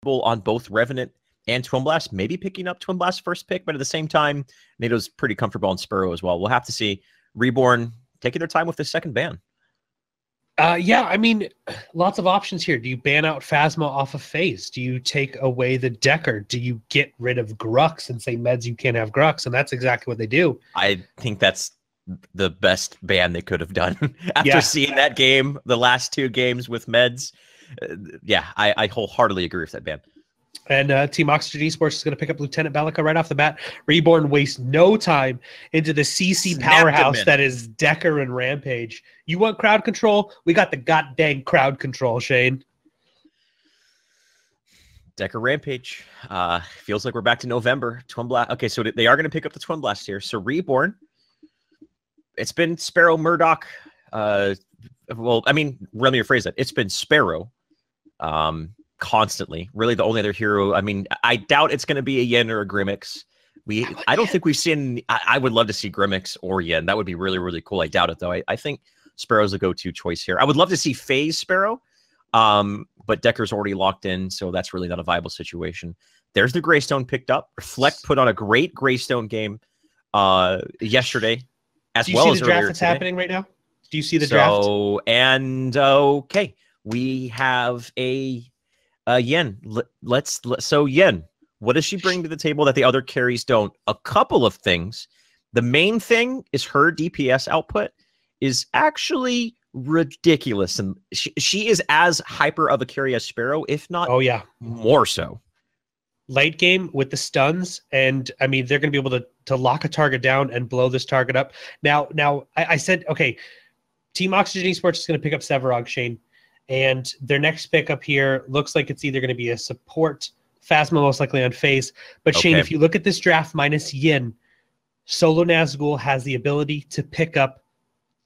on both Revenant and Twin Blast, maybe picking up Twin Blast first pick, but at the same time, NATO's pretty comfortable on Sparrow as well. We'll have to see. Reborn taking their time with the second ban. Yeah, I mean, lots of options here. Do you ban out Phasma off of phase? Do you take away the Decker? Do you get rid of Grux and say meds you can't have Grux? And that's exactly what they do. I think that's the best ban they could have done after seeing that game, the last two games with meds. I wholeheartedly agree with that ban. And Team Oxygen Esports is going to pick up Lieutenant Belica right off the bat. Reborn wastes no time into the CC powerhouse that is Decker and Rampage. You want crowd control? We got the goddamn crowd control, Shane. Decker Rampage. Feels like we're back to November. Twin Blast. Okay, so they are going to pick up the Twin Blast here. So Reborn. It's been Sparrow, Murdoch. Well, I mean, let me rephrase that. It's been Sparrow. Constantly, really the only other hero. I mean, I doubt it's going to be a Yen or a Grimmix. I don't think we've seen. I would love to see Grimmix or Yen. That would be really, really cool. I doubt it though. I think Sparrow's a go-to choice here. I would love to see FaZe Sparrow, but Decker's already locked in, so that's really not a viable situation. There's the Greystone picked up. Reflect put on a great Greystone game yesterday, as well as earlier today. Do you see the draft that's happening right now? Do you see the draft? Okay, we have a. Yen, so Yen, what does she bring to the table that the other carries don't? A couple of things. The main thing is her DPS output is actually ridiculous, and she is as hyper of a carry as Sparrow, if not more so. Late game with the stuns, and I mean they're going to be able to lock a target down and blow this target up. Now I said, okay, Team Oxygen Esports is going to pick up Sevarog, Shane. And their next pickup here looks like it's either going to be a support, Phasma most likely on phase. But Shane, if you look at this draft minus Yin, Solo Nazgul has the ability to pick up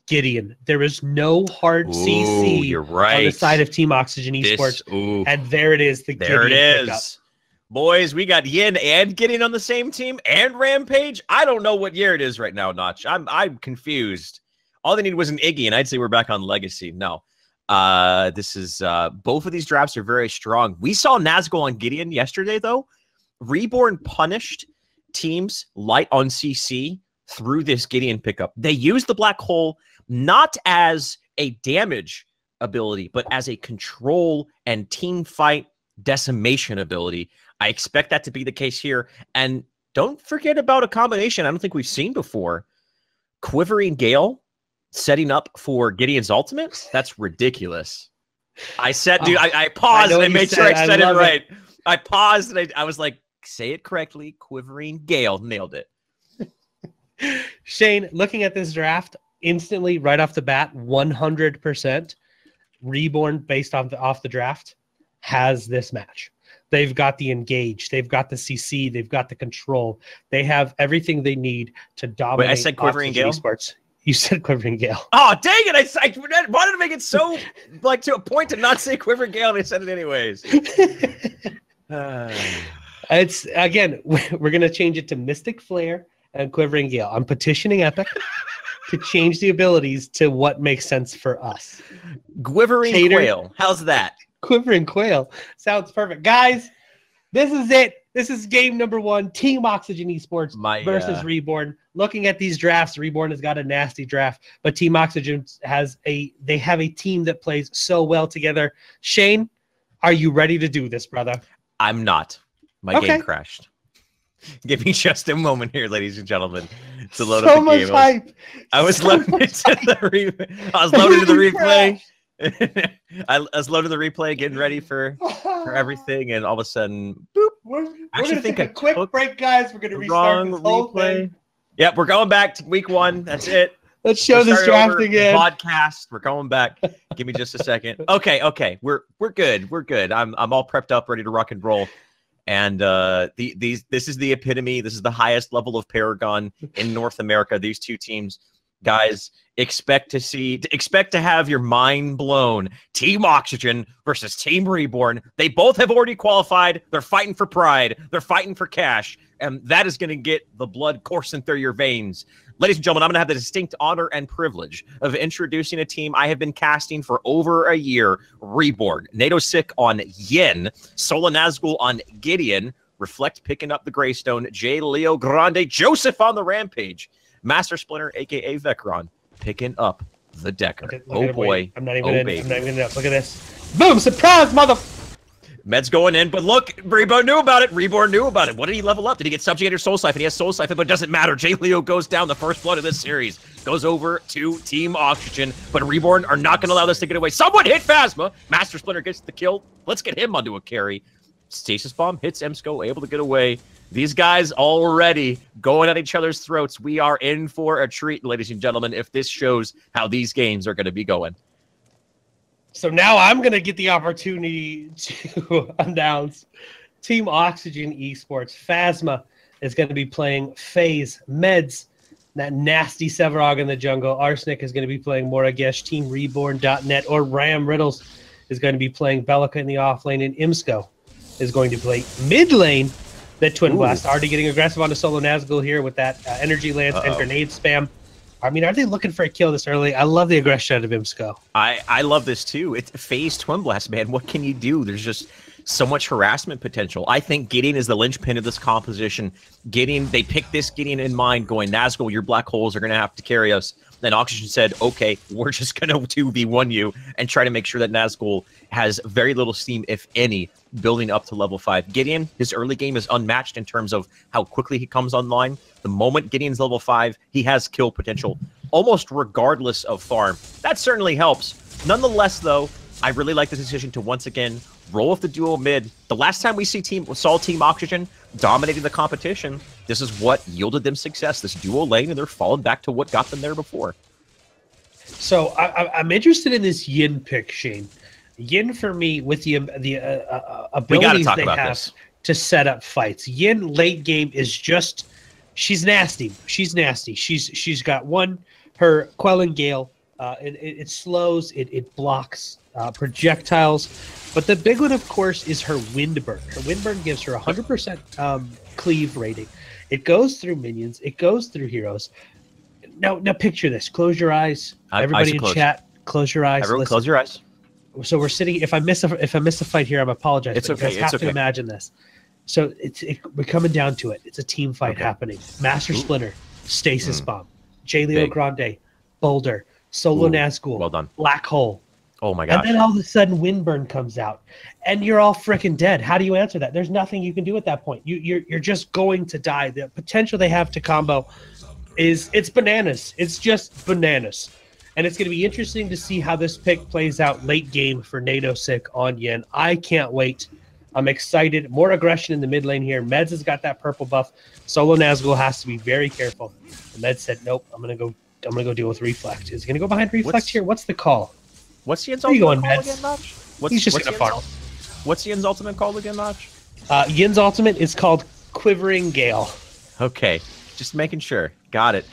Gideon. There is no hard CC on the side of Team Oxygen Esports. And there it is, the Gideon pickup. Boys, we got Yin and Gideon on the same team and Rampage. I don't know what year it is right now, Notch. I'm confused. All they needed was an Iggy, and I'd say we're back on Legacy. No. This is both of these drafts are very strong. We saw Nazgul on Gideon yesterday, though. Reborn punished teams light on CC through this Gideon pickup. They used the black hole not as a damage ability, but as a control and team fight decimation ability. I expect that to be the case here. And don't forget about a combination I don't think we've seen before. Quivering Gale setting up for Gideon's ultimate? That's ridiculous. I said, dude, I paused and I made sure I said it right. I paused and I was like, say it correctly. Quivering Gale. Nailed it. Shane, looking at this draft, instantly, right off the bat, 100% Reborn, based off the draft, has this match. They've got the engage. They've got the CC. They've got the control. They have everything they need to dominate. Wait, I said Quivering Gale? Esports. You said Quivering Gale. Oh, dang it. I wanted to make it so, like, to a point to not say Quivering Gale, and I said it anyways. It's, again, we're going to change it to Mystic Flare and Quivering Gale. I'm petitioning Epic to change the abilities to what makes sense for us. Quivering Quail. How's that? Quivering Quail. Sounds perfect. Guys, this is it. This is game number 1, Team Oxygen Esports versus Reborn. Looking at these drafts, Reborn has got a nasty draft, but Team Oxygen have a team that plays so well together. Shane, are you ready to do this, brother? I'm not. My game crashed. Give me just a moment here, ladies and gentlemen, to load up the game. Hype. I was loaded to the replay. I was loading the replay, getting ready for everything, and all of a sudden, boop. We're going to take a quick break, guys. We're going to restart this whole thing. Yep, we're going back to week 1. That's it. Let's show this draft again. Podcast. We're going back. Give me just a second. Okay. We're good. We're good. I'm all prepped up, ready to rock and roll. And this is the epitome. This is the highest level of Paragon in North America. These two teams Guys, expect to have your mind blown. Team Oxygen versus Team Reborn. They both have already qualified. They're fighting for pride. They're fighting for cash. And that is going to get the blood coursing through your veins. Ladies and gentlemen, I'm going to have the distinct honor and privilege of introducing a team I have been casting for over a year. Reborn. NATO Sick on Yin. Sola Nazgul on Gideon. Reflect picking up the Greystone. J. Leo Grande. Joseph on the Rampage. Master Splinter, a.k.a. Vecron, picking up the Decker. Oh, boy. I'm not even in. I'm not even in. Look at this. Boom! Surprise, mother... Med's going in, but look, Reborn knew about it. Reborn knew about it. What did he level up? Did he get Subjugator Soul Siphon? He has Soul Siphon, but it doesn't matter. J. Leo goes down. The first blood of this series goes over to Team Oxygen, but Reborn are not going to allow this to get away. Someone hit Phasma. Master Splinter gets the kill. Let's get him onto a carry. Stasis Bomb hits Emsco, able to get away. These guys already going at each other's throats. We are in for a treat, ladies and gentlemen, if this shows how these games are going to be going. So now I'm going to get the opportunity to announce Team Oxygen Esports. Phasma is going to be playing FaZe, Meds, that nasty Sevarog in the jungle. Arsenic is going to be playing Moragesh. Team Reborn.net or Ram Riddles is going to be playing Bellica in the offlane, and Imsco is going to play mid lane. That Twin Blast already getting aggressive onto Solo Nazgul here with that energy lance and grenade spam. I mean, are they looking for a kill this early? I love the aggression out of Imsco. I love this too. It's FaZe Twin Blast, man. What can you do? There's just so much harassment potential. I think Gideon is the linchpin of this composition. Gideon, they picked this Gideon in mind, going, Nazgul, your black holes are going to have to carry us. Then Oxygen said, okay, we're just going to 2v1 you and try to make sure that Nazgul has very little steam, if any, building up to level 5. Gideon, his early game is unmatched in terms of how quickly he comes online. The moment Gideon's level 5, he has kill potential, almost regardless of farm. That certainly helps. Nonetheless, though, I really like the decision to once again roll with the duo mid. The last time we saw Team Oxygen dominating the competition, this is what yielded them success, this duo lane, and they're falling back to what got them there before. So I'm interested in this Yin pick, Shane. Yin, for me, with the abilities they have to set up fights. Yin late game is just, she's nasty. She's nasty. She's got her Quelling Gale. It slows, it blocks projectiles. But the big one, of course, is her Windburn. Her Windburn gives her 100% cleave rating. It goes through minions. It goes through heroes. Now picture this. Close your eyes. Everybody in chat, close your eyes. Everyone, close your eyes. So we're sitting. If I miss a fight here, I'm apologizing. It's okay. You guys have to imagine this. So we're coming down to it. It's a team fight happening. Master Splinter, Stasis Bomb, J. Leo Grande, Boulder, Solo Nazgul, well done. Black Hole. Oh my gosh. And then all of a sudden Windburn comes out and you're all freaking dead. How do you answer that? There's nothing you can do at that point. You're just going to die. The potential they have to combo it's bananas. It's just bananas. And it's going to be interesting to see how this pick plays out late game for NATO Sick on Yin. I can't wait. I'm excited. More aggression in the mid lane here. Meds has got that purple buff. Solo Nazgul has to be very careful. And Meds said, nope, I'm gonna go deal with Reflect. Is he gonna go behind Reflect here? What's the call? What's Yin's ultimate call again, Notch? He's just gonna farm. What's Yin's ultimate called again, Notch? Yin's ultimate is called Quivering Gale. Okay, just making sure. Got it.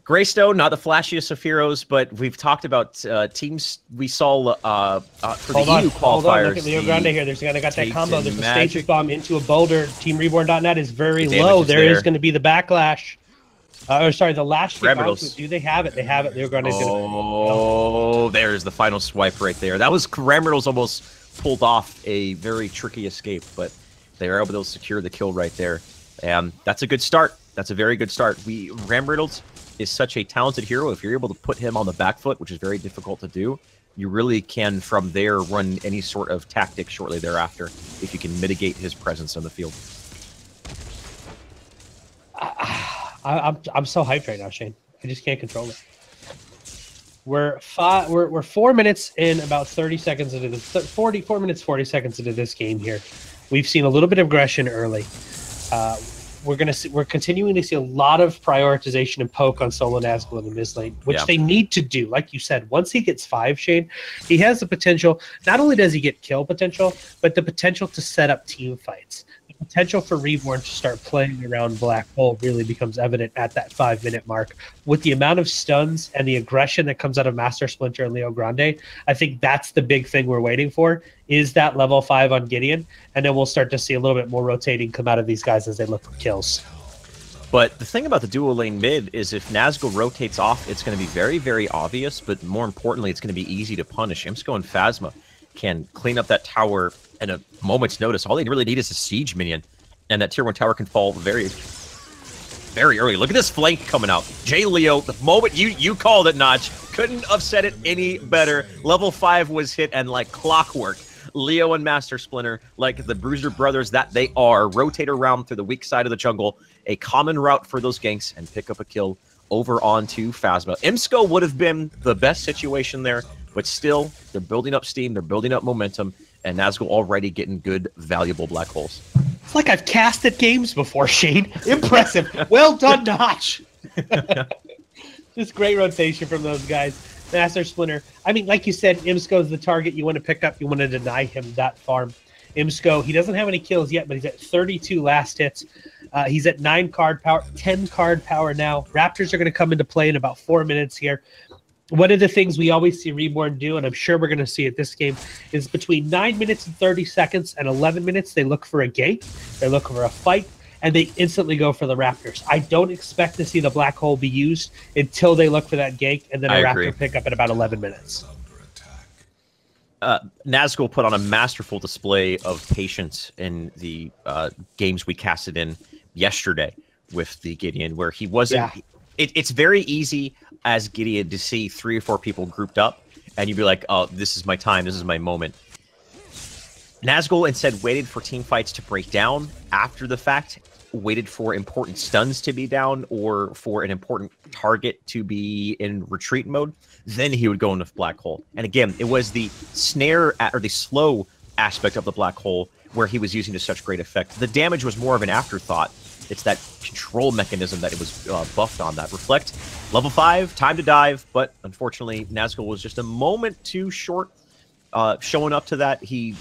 Greystone, not the flashiest of heroes, but we've talked about teams we saw for the EU qualifiers. Hold on, look at Leo Grande here. There's got that combo. There's a Stasis Bomb into a Boulder. Team Reborn.net is very low. There is going to be the backlash. The lash. Do they have it? They have it. Leo Grande. Oh, there's the final swipe right there. That was Ramriddles almost pulled off a very tricky escape, but they were able to secure the kill right there. And that's a good start. That's a very good start. Ramriddles is such a talented hero. If you're able to put him on the back foot, which is very difficult to do, you really can from there run any sort of tactic shortly thereafter if you can mitigate his presence on the field. I'm so hyped right now, Shane. I just can't control it. We're 4 minutes in about 30 seconds into this 44 minutes 40 seconds into this game here. We've seen a little bit of aggression early. We're continuing to see a lot of prioritization and poke on Solo Nazgul in the mid lane, which they need to do. Like you said, once he gets 5, Shane, he has the potential. Not only does he get kill potential, but the potential to set up team fights. The potential for Reborn to start playing around Black Hole really becomes evident at that 5-minute mark. With the amount of stuns and the aggression that comes out of Master Splinter and Leo Grande, I think that's the big thing we're waiting for, is that level 5 on Gideon, and then we'll start to see a little bit more rotating come out of these guys as they look for kills. But the thing about the dual lane mid is if Nazgul rotates off, it's going to be very, very obvious, but more importantly, it's going to be easy to punish. Imsco and Phasma can clean up that tower in a moment's notice. All they really need is a siege minion, and that tier 1 tower can fall very, very early. Look at this flank coming out. Jay Leo, the moment you called it, Notch, couldn't have said it any better. Level 5 was hit, and like clockwork, Leo and Master Splinter, like the Bruiser brothers that they are, rotate around through the weak side of the jungle, a common route for those ganks, and pick up a kill over onto Phasma. Imsco would have been the best situation there, but still, they're building up steam, they're building up momentum, and Nazgul already getting good, valuable black holes. It's like I've casted games before, Shane. Impressive. Well done, Notch. Just great rotation from those guys. Master Splinter. I mean, like you said, Imsco's the target you want to pick up. You want to deny him that farm. Imsco, he doesn't have any kills yet, but he's at 32 last hits. He's at 9 card power, 10 card power now. Raptors are going to come into play in about 4 minutes here. One of the things we always see Reborn do, and I'm sure we're going to see it this game, is between 9 minutes and 30 seconds and 11 minutes, they look for a gank, they look for a fight, and they instantly go for the Raptors. I don't expect to see the black hole be used until they look for that gank, and then a Raptor pick up at about 11 minutes. Nazgul put on a masterful display of patience in the games we casted in yesterday with the Gideon, where he wasn't... Yeah. It's very easy as Gideon to see 3 or 4 people grouped up, and you'd be like, oh, this is my time, this is my moment. Nazgul instead waited for team fights to break down after the fact, waited for important stuns to be down or for an important target to be in retreat mode. Then he would go into black hole. And again, it was the snare or the slow aspect of the black hole where he was using to such great effect. The damage was more of an afterthought. It's that control mechanism that it was buffed on. That Reflect, level 5, time to dive, but unfortunately, Nazgul was just a moment too short showing up to that. He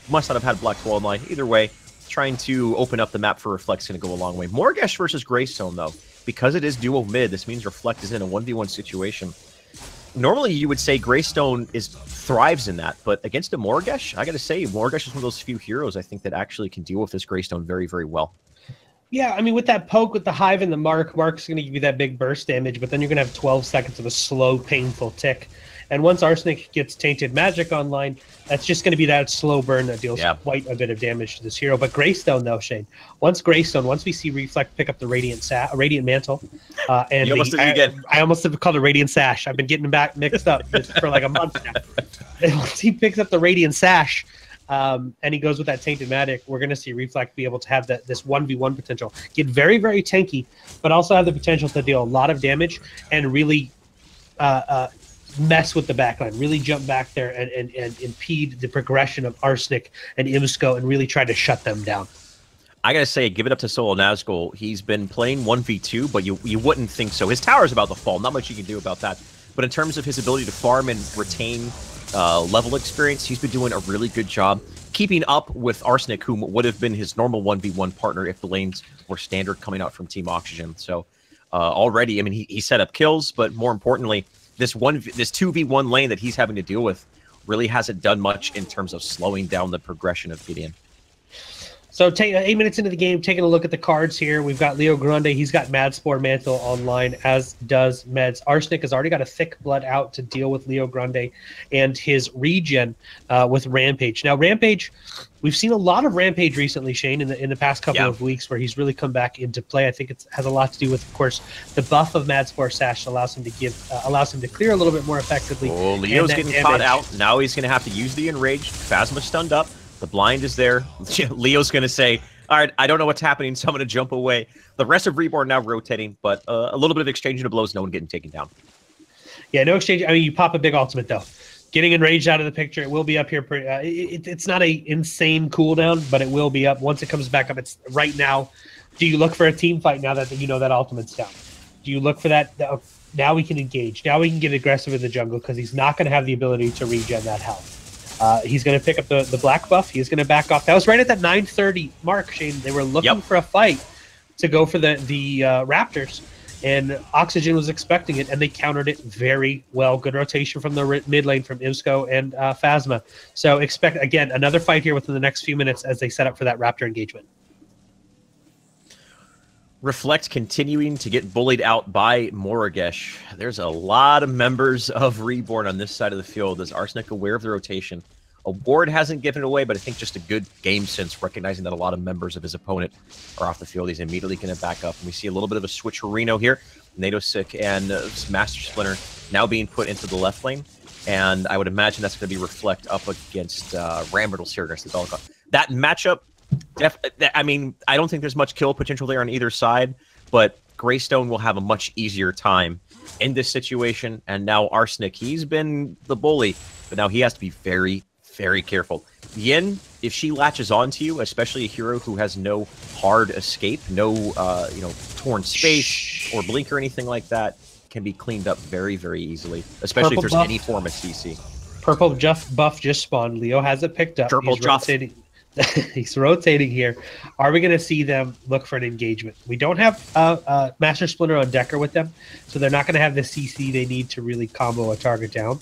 must not have had Black 12 line. Either way, trying to open up the map for Reflect is going to go a long way. Morgesh versus Greystone, though, because it is dual mid, this means Reflect is in a 1v1 situation. Normally, you would say Greystone thrives in that, but against a Morgesh, I got to say, Morgesh is one of those few heroes I think that actually can deal with this Greystone very, very well. Yeah, I mean, with that poke, with the Hive and the Mark's going to give you that big burst damage, but then you're going to have 12 seconds of a slow, painful tick. And once Arsenic gets Tainted Magic online, that's just going to be that slow burn that deals quite a bit of damage to this hero. But Greystone, though, Shane, once we see Reflect pick up the Radiant Mantle, and I almost have called it Radiant Sash. I've been getting them back mixed up for like a month now. And once he picks up the Radiant Sash, and he goes with that Tainted Magic, we're going to see Reflect be able to have this 1v1 potential, get very, very tanky, but also have the potential to deal a lot of damage and really mess with the backline, really jump back there and impede the progression of Arsenic and Imsco and really try to shut them down. I gotta say, give it up to Solo Nazgul. He's been playing 1v2, but you wouldn't think so. His tower's about to fall. Not much you can do about that. But in terms of his ability to farm and retain level experience, he's been doing a really good job keeping up with Arsenic, who would have been his normal 1v1 partner if the lanes were standard coming out from Team Oxygen. So already, I mean, he set up kills, but more importantly, this 2v1 lane that he's having to deal with really hasn't done much in terms of slowing down the progression of Gideon. So 8 minutes into the game, taking a look at the cards here, we've got Leo Grande. He's got Madspore Mantle online, as does Meds. Arsenic has already got a Thick Blood out to deal with Leo Grande and his regen with Rampage. Now, Rampage, we've seen a lot of Rampage recently, Shane, in the past couple of weeks, where he's really come back into play. I think it has a lot to do with, of course, the buff of Madspore Sash allows him to clear a little bit more effectively. Oh, Leo's getting caught out. Now he's going to have to use the Enraged. Phasma stunned up. The blind is there. Leo's going to say, all right, I don't know what's happening, so I'm going to jump away. The rest of Reborn now rotating, but a little bit of exchanging of blows, no one getting taken down. Yeah, no exchange. I mean, you pop a big ultimate, though. Getting Enraged out of the picture, it will be up here. It's not a insane cooldown, but it will be up. Once it comes back up, it's right now. Do you look for a team fight now that you know that ultimate's down? Do you look for that? Now we can engage. Now we can get aggressive in the jungle because he's not going to have the ability to regen that health. He's going to pick up the black buff. He's going to back off. That was right at that 9:30 mark, Shane. They were looking for a fight to go for the Raptors, and Oxygen was expecting it, and they countered it very well. Good rotation from the mid lane from Imsco and Phasma. So expect, again, another fight here within the next few minutes as they set up for that Raptor engagement. Reflect continuing to get bullied out by Morigesh. There's a lot of members of Reborn on this side of the field. Is Arsenic aware of the rotation? A ward hasn't given it away, but I think just a good game sense, recognizing that a lot of members of his opponent are off the field. He's immediately going to back up. And we see a little bit of a switcherino here. Nadosic and Master Splinter now being put into the left lane. And I would imagine that's going to be Reflect up against Rambertles here against the Belka. That matchup, I mean, I don't think there's much kill potential there on either side, but Greystone will have a much easier time in this situation. And now Arsenic, he's been the bully, but now he has to be very, very careful. Yin, if she latches onto you, especially a hero who has no hard escape, no torn space or blink or anything like that, can be cleaned up very, very easily, especially if there's any form of CC. Purple buff just spawned. Leo has it picked up. Purple rotating. He's rotating here. Are we going to see them look for an engagement? We don't have Master Splinter on Decker with them, so they're not going to have the CC they need to really combo a target down.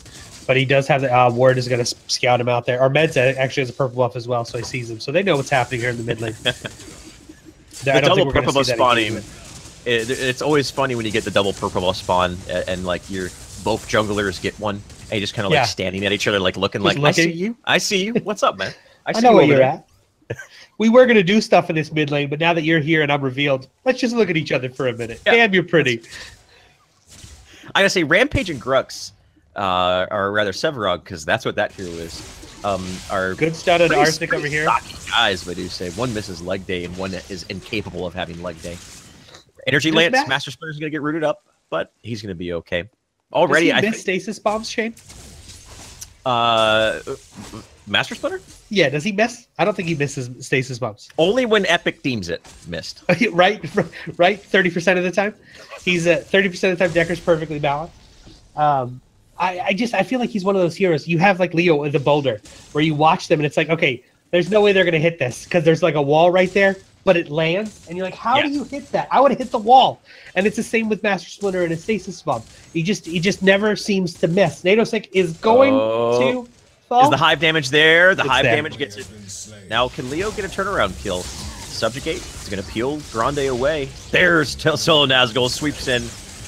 But he does have the Ward is going to scout him out there. Our Meds actually has a purple buff as well, so he sees him. So they know what's happening here in the mid lane. The double purple buff spawning, it's always funny when you get the double purple buff spawn and like both junglers get one, and you just kind of like standing at each other, like looking just like, I see you. What's up, man? I know where you're at. We were going to do stuff in this mid lane, but now that you're here and I'm revealed, let's just look at each other for a minute. Yeah. Damn, you're pretty. I gotta say, Rampage and Grux, or rather Severog, because that's what that hero is, are good start on Arsenic over here. Guys, I do say. One misses leg day and one is incapable of having leg day. Energy Lance, Master Splinter's going to get rooted up, but he's going to be okay. Already, does he miss stasis bombs, Shane? Master Splinter? Yeah, does he miss? I don't think he misses stasis bombs. Only when Epic deems it missed. right, 30% of the time. He's at 30% of the time. Decker's perfectly balanced. I feel like he's one of those heroes. You have like Leo with the boulder, where you watch them and it's like, okay, there's no way they're gonna hit this because there's like a wall right there, but it lands, and you're like, how do you hit that? I would have hit the wall. And it's the same with Master Splinter and his stasis bomb. He just never seems to miss. Nadosic is going to. Is the hive damage there? The hive damage gets it. Now, can Leo get a turnaround kill? Subjugate. He's going to peel Grande away. There's Solo Nazgul. Sweeps in.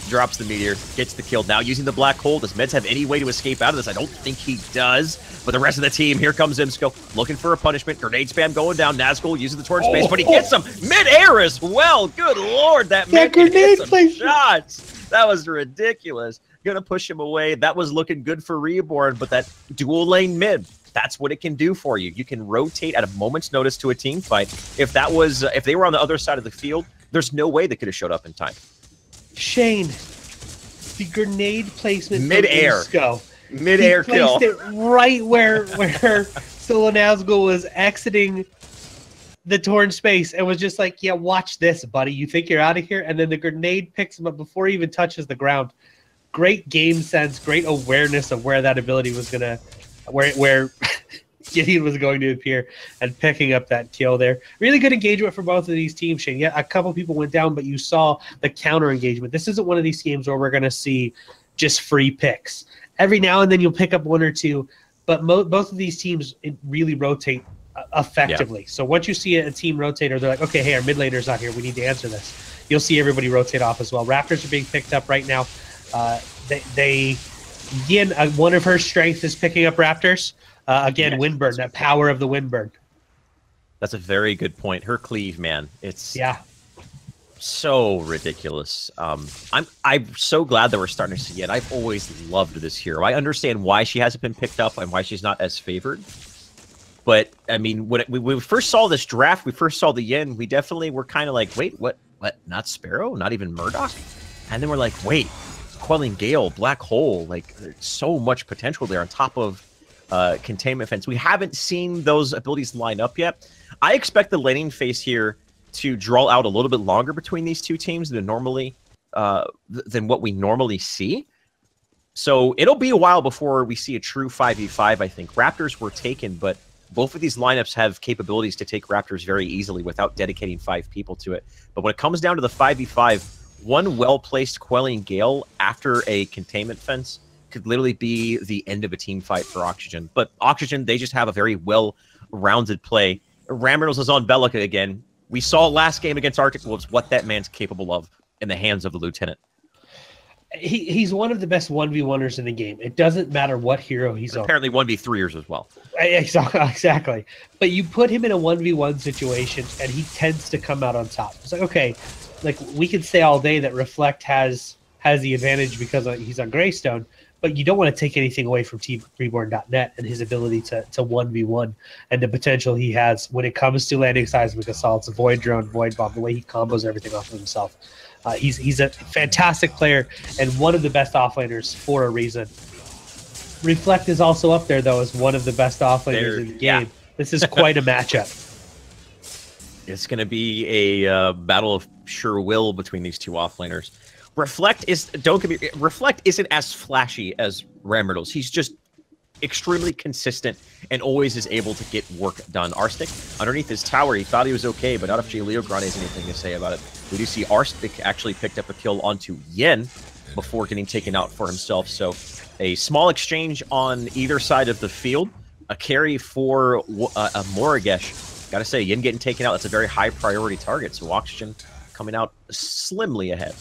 Drops the meteor. Gets the kill. Now using the black hole. Does Meds have any way to escape out of this? I don't think he does. But the rest of the team, here comes Imsco. Looking for a punishment. Grenade spam going down. Nazgul using the torch space. But he gets some mid-air as well. Good lord. That man hit some shots. That was ridiculous. Gonna push him away. That was looking good for Reborn, but that dual lane mid, that's what it can do for you. You can rotate at a moment's notice to a team fight. If they were on the other side of the field, there's no way they could have showed up in time. Shane, the grenade placement mid-air kill. He placed it right where Solo Nazgul was exiting the torn space and was just like, yeah, watch this, buddy. You think you're out of here? And then the grenade picks him up before he even touches the ground. Great game sense, great awareness of where that ability was gonna, where Gideon was going to appear, and picking up that kill there. Really good engagement for both of these teams, Shane. Yeah, a couple people went down, but you saw the counter engagement. This isn't one of these games where we're gonna see just free picks. Every now and then you'll pick up one or two, but both of these teams really rotate effectively. Yeah. So once you see a team rotate, or they're like, okay, hey, our mid laner's not here, we need to answer this. You'll see everybody rotate off as well. Raptors are being picked up right now. Yin, one of her strengths is picking up Raptors. Windburn, that power of the Windburn. That's a very good point. Her cleave, man, it's so ridiculous. I'm so glad that we're starting to see it. I've always loved this hero. I understand why she hasn't been picked up and why she's not as favored. But I mean, when we first saw this draft, we first saw the Yin, we definitely were kind of like, wait, what? Not Sparrow? Not even Murdoch? And then we're like, wait. Quelling Gale, Black Hole, like there's so much potential there on top of Containment Fence. We haven't seen those abilities line up yet. I expect the laning phase here to draw out a little bit longer between these two teams than what we normally see. So it'll be a while before we see a true 5v5, I think. Raptors were taken, but both of these lineups have capabilities to take Raptors very easily without dedicating 5 people to it. But when it comes down to the 5v5, one well-placed Quelling Gale after a containment fence could literally be the end of a team fight for Oxygen. But Oxygen, they just have a very well-rounded play. Ram Reynolds is on Bellica again. We saw last game against Arctic Wolves what that man's capable of in the hands of the Lieutenant. He's one of the best 1v1ers in the game. It doesn't matter what hero he's on. Apparently 1v3ers as well. Exactly. But you put him in a 1v1 situation, and he tends to come out on top. It's like, okay, like we can say all day that Reflect has the advantage because he's on Greystone, but you don't want to take anything away from Team Reborn.net and his ability to 1v1 and the potential he has when it comes to landing seismic assaults, Void Drone, Void Bomb, the way he combos everything off of himself. He's a fantastic player and one of the best offlaners for a reason. Reflect is also up there, though, as one of the best offlaners in the game. Yeah. This is quite a matchup. It's going to be a battle of sure will between these two offlaners. Reflect isn't as flashy as Ram Riddles. He's just extremely consistent and always is able to get work done. Arsenic, underneath his tower, he thought he was okay, but not if J. Leo Grande has anything to say about it. We do see Arsenic actually picked up a kill onto Yen before getting taken out for himself. So a small exchange on either side of the field. A carry for a Moragesh. Gotta say, Yen getting taken out, that's a very high priority target. So Oxygen coming out slimly ahead.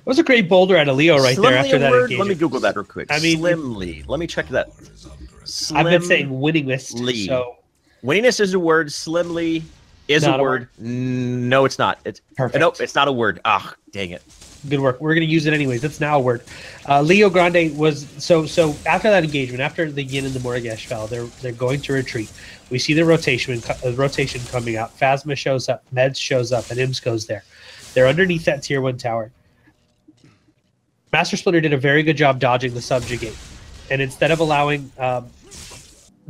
It was a great boulder out of Leo right there after that engagement. Let me Google that real quick. I mean, slimly. Let me check that. I've been saying winningest. So winningest is a word. Slimly is a word. No, it's not. It's perfect. Nope, it's not a word. Ah, dang it. Good work. We're going to use it anyways. It's now a word. Leo Grande was so after that engagement, after the Yin and the Moragesh fell, they're going to retreat. We see the rotation coming out. Phasma shows up, Meds shows up, and Imps goes there. They're underneath that tier 1 tower. Master Splinter did a very good job dodging the subjugate, and instead of allowing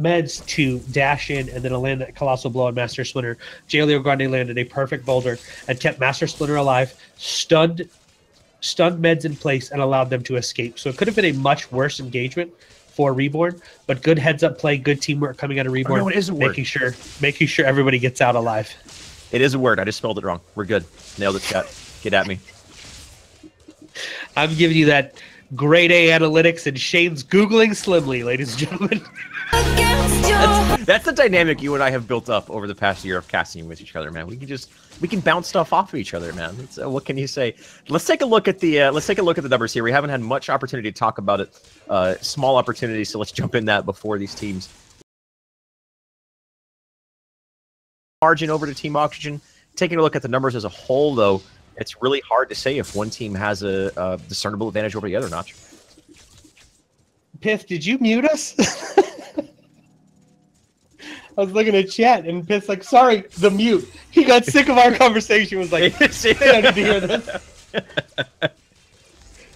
Meds to dash in and then land that colossal blow on Master Splinter, J. Leo Grande landed a perfect boulder and kept Master Splinter alive, stunned Meds in place, and allowed them to escape. So it could have been a much worse engagement for Reborn, but good heads-up play, good teamwork coming out of Reborn, it is a word. making sure everybody gets out alive. It is a word. I just spelled it wrong. We're good. Nailed it, chat. Get at me. I'm giving you that grade A analytics, and Shane's Googling slimly, ladies and gentlemen. That's the dynamic you and I have built up over the past year of casting with each other, man. We can bounce stuff off of each other, man. What can you say? Let's take a look at the numbers here. We haven't had much opportunity to talk about it. Small opportunity, so let's jump in that before these teams. Margin over to Team Oxygen. Taking a look at the numbers as a whole, though, it's really hard to say if one team has a discernible advantage over the other, Notch. Piff, did you mute us? I was looking at chat, and Piff's like, sorry, the mute. He got sick of our conversation. Was like, they don't need to hear this.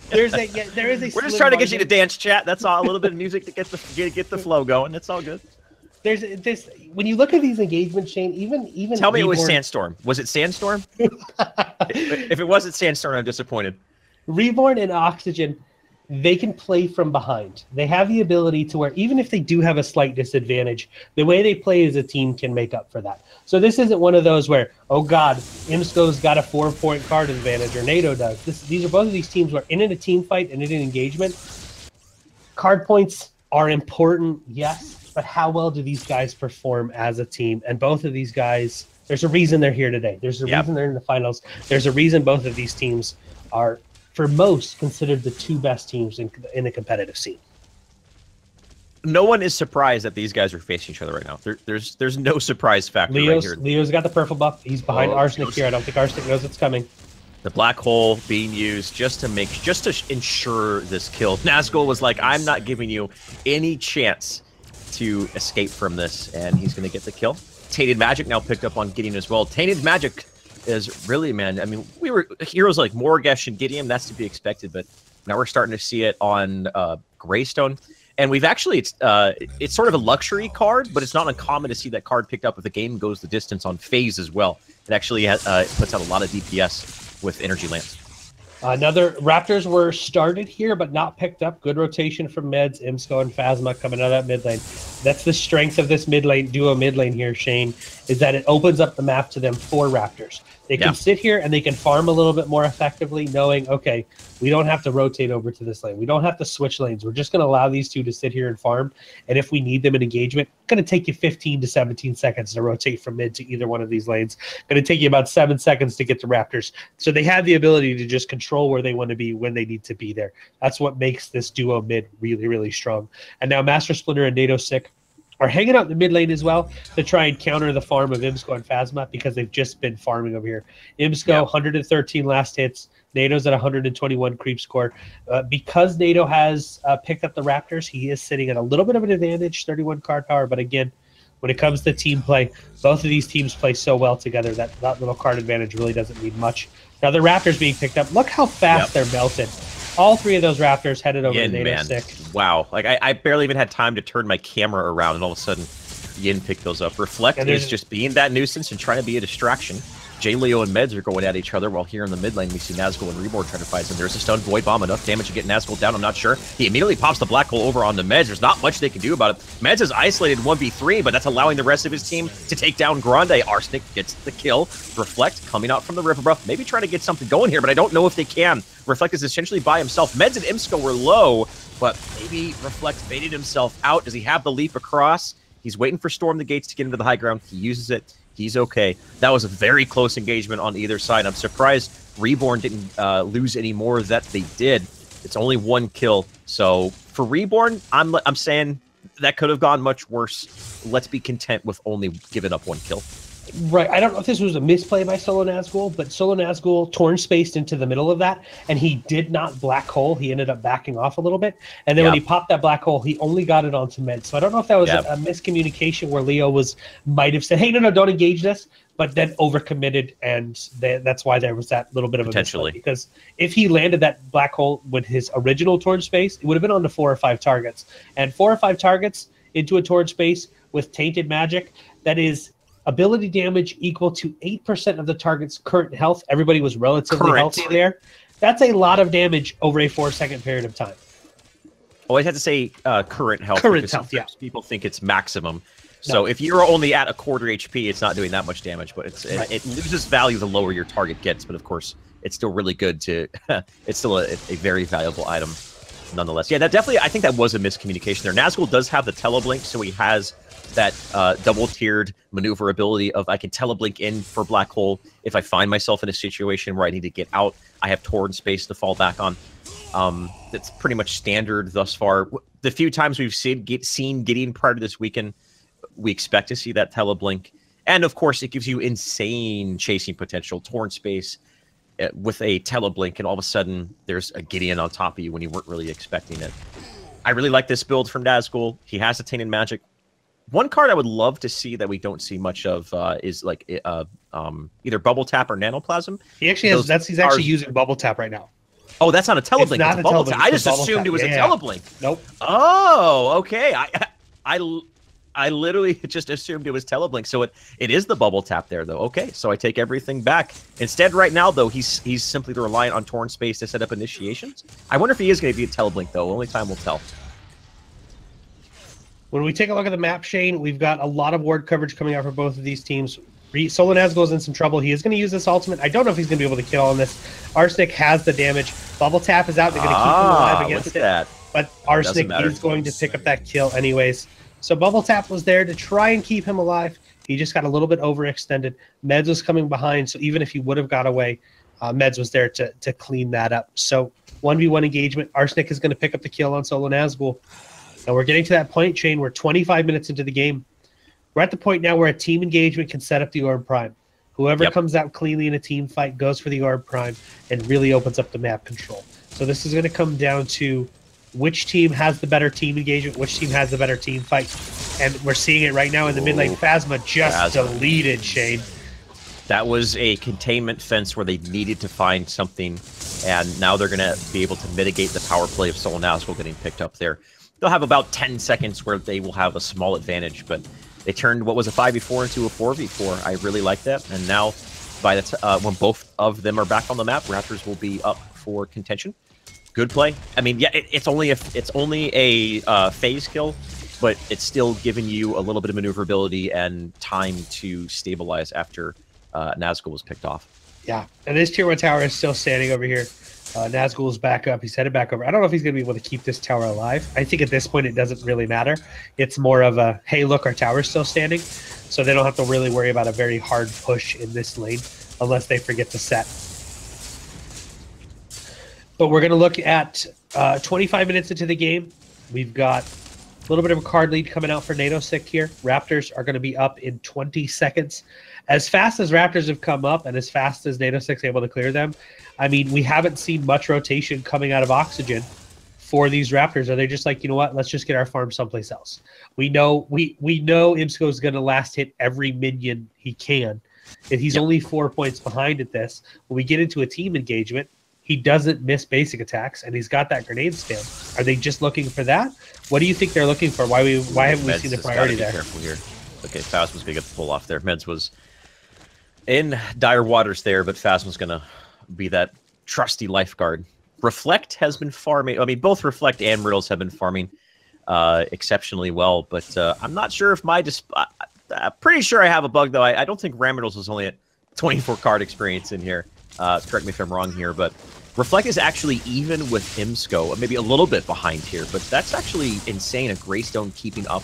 There is a. We're just trying to get you to dance, chat. That's all. A little bit of music to get the flow going. That's all good. There's this when you look at these engagements, Shane. Even tell me it was Sandstorm. Was it Sandstorm? If it wasn't Sandstorm, I'm disappointed. Reborn and Oxygen, they can play from behind. They have the ability to where even if they do have a slight disadvantage, the way they play as a team can make up for that. So this isn't one of those where, oh God, IMSCO's got a 4-point card advantage or NATO does. These are both of these teams where in a team fight and in an engagement, card points are important, yes. But how well do these guys perform as a team? And both of these guys, there's a reason they're here today. There's a reason they're in the finals. There's a reason both of these teams are, for most, considered the 2 best teams in the competitive scene. No one is surprised that these guys are facing each other right now. There's no surprise factor right here. Leo's got the purple buff. He's behind Arsenic here. I don't think Arsenic knows it's coming. The black hole being used just to ensure this kill. Nazgul was like, I'm not giving you any chance to escape from this, and he's going to get the kill. Tainted Magic now picked up on Gideon as well. Tainted Magic is really, man, I mean, we were heroes like Moragesh and Gideon, that's to be expected, but now we're starting to see it on Greystone. And we've actually, it's sort of a luxury card, but it's not uncommon to see that card picked up if the game goes the distance on phase as well. It actually puts out a lot of DPS with energy lands. Another Raptors were started here, but not picked up. Good rotation from Meds, Imsco, and Phasma coming out of that mid lane. That's the strength of this mid lane, duo mid lane here, Shane, is that it opens up the map to them for Raptors. They can sit here and they can farm a little bit more effectively, knowing, okay, we don't have to rotate over to this lane. We don't have to switch lanes. We're just going to allow these two to sit here and farm. And if we need them in engagement, it's going to take you 15 to 17 seconds to rotate from mid to either one of these lanes. Going to take you about 7 seconds to get to Raptors. So they have the ability to just control where they want to be when they need to be there. That's what makes this duo mid really, really strong. And now Master Splinter and NATO Sick are hanging out in the mid lane as well to try and counter the farm of Imsco and Phasma because they've just been farming over here. Imsco, 113 last hits. NATO's at 121 creep score. Because NATO has picked up the Raptors, he is sitting at a little bit of an advantage, 31 card power. But again, when it comes to team play, both of these teams play so well together that that little card advantage really doesn't mean much. Now the Raptors being picked up, look how fast they're melted. All three of those Raptors headed over to NATO 6. Wow. Like, I barely even had time to turn my camera around, and all of a sudden, Yin picked those up. Reflect is just being that nuisance and trying to be a distraction. J. Leo and Meds are going at each other, while here in the mid lane, we see Nazgul and Reborn trying to fight some. There's a stun Void Bomb, enough damage to get Nazgul down, I'm not sure. He immediately pops the black hole over on the Meds. There's not much they can do about it. Meds is isolated 1v3, but that's allowing the rest of his team to take down Grande. Arsenic gets the kill. Reflect coming out from the river buff, maybe trying to get something going here, but I don't know if they can. Reflect is essentially by himself. Meds and Imsco were low, but maybe Reflect baited himself out. Does he have the leap across? He's waiting for Storm the Gates to get into the high ground. He uses it. He's okay. That was a very close engagement on either side. I'm surprised Reborn didn't lose any more that they did. It's only one kill. So for Reborn, I'm saying that could have gone much worse. Let's be content with only giving up one kill. Right. I don't know if this was a misplay by Solo Nazgul, but Solo Nazgul torn spaced into the middle of that, and he did not black hole. He ended up backing off a little bit. And then when he popped that black hole, he only got it onto Med. So I don't know if that was a miscommunication where Leo might have said, hey, no, don't engage this, but then overcommitted, and that's why there was that little bit of a misplay. Because if he landed that black hole with his original torn space, it would have been on to 4 or 5 targets. And 4 or 5 targets into a torn space with tainted magic, that is ability damage equal to 8% of the target's current health. Everybody was relatively healthy there. That's a lot of damage over a 4-second period of time. Always have to say current health. Current health, people think it's maximum. So if you're only at a quarter HP, it's not doing that much damage, but it loses value the lower your target gets. But of course, it's still really good to. It's still a very valuable item, nonetheless. Yeah, that definitely. I think that was a miscommunication there. Nazgul does have the teleblink, so he has that double-tiered maneuverability of I can teleblink in for black hole if I find myself in a situation where I need to get out. I have torn space to fall back on. That's pretty much standard thus far. The few times we've seen Gideon prior to this weekend, we expect to see that teleblink. And of course, it gives you insane chasing potential, torn space with a teleblink, and all of a sudden there's a Gideon on top of you when you weren't really expecting it. I really like this build from Nazgul. He has a tainted magic. One card I would love to see that we don't see much of is like either Bubble Tap or Nanoplasm. He actually has. He's actually using Bubble Tap right now. Oh, that's not a teleblink. It's not a Bubble Tap. I just assumed it was a teleblink. Nope. Oh, okay. I literally just assumed it was teleblink. So it is the Bubble Tap there, though. Okay, so I take everything back. Instead, right now, though, he's simply reliant on torn space to set up initiations. I wonder if he is going to be a teleblink, though. Only time will tell. When we take a look at the map, Shane, we've got a lot of ward coverage coming out for both of these teams. Solo Nazgul is in some trouble. He is going to use this ultimate. I don't know if he's going to be able to kill on this. Arsenic has the damage. Bubble Tap is out. They're going to keep him alive against it. But Arsenic is going to pick up that kill anyways. So Bubble Tap was there to try and keep him alive. He just got a little bit overextended. Meds was coming behind, so even if he would have got away, Meds was there to clean that up. So 1v1 engagement. Arsenic is going to pick up the kill on Solo Nazgul. Now we're getting to that point, Shane. We're 25 minutes into the game. We're at the point now where a team engagement can set up the Orb Prime. Whoever comes out cleanly in a team fight goes for the Orb Prime and really opens up the map control. So this is going to come down to which team has the better team engagement, which team has the better team fight. And we're seeing it right now in the mid lane. Phasma just deleted, Shane. That was a containment fence where they needed to find something, and now they're going to be able to mitigate the power play of Solo Nazgul getting picked up there. They'll have about 10 seconds where they will have a small advantage, but they turned what was a 5v4 into a 4v4. I really like that. And now, by the when both of them are back on the map, Raptors will be up for contention. Good play. I mean, yeah, it's only a phase kill, but it's still giving you a little bit of maneuverability and time to stabilize after Nazgul was picked off. Yeah, and this tier 1 tower is still standing over here. Nazgul is back up. He's headed back over. I don't know if he's going to be able to keep this tower alive. I think at this point it doesn't really matter. It's more of a, hey, look, our tower's still standing. So they don't have to really worry about a very hard push in this lane unless they forget to set. But we're going to look at 25 minutes into the game. We've got a little bit of a card lead coming out for NATO-Sick here. Raptors are going to be up in 20 seconds. As fast as Raptors have come up and as fast as NATO-Sick's able to clear them, I mean, we haven't seen much rotation coming out of Oxygen for these Raptors. Are they just like, you know what, let's just get our farm someplace else? We know Imsko's going to last hit every minion he can. And he's only 4 points behind at this. When we get into a team engagement, he doesn't miss basic attacks, and he's got that grenade spam. Are they just looking for that? What do you think they're looking for? Why haven't we seen the priority there? Careful here. Okay, Phasma's going to get the pull off there. Meds was in dire waters there, but Phasma's going to be that trusty lifeguard. Reflect has been farming. I mean, both Reflect and Riddles have been farming exceptionally well, but I'm not sure if I'm pretty sure I have a bug, though. I don't think Ram Riddles was only at 24 card experience in here. Correct me if I'm wrong here, but Reflect is actually even with Imsko, maybe a little bit behind here, but that's actually insane. A Greystone keeping up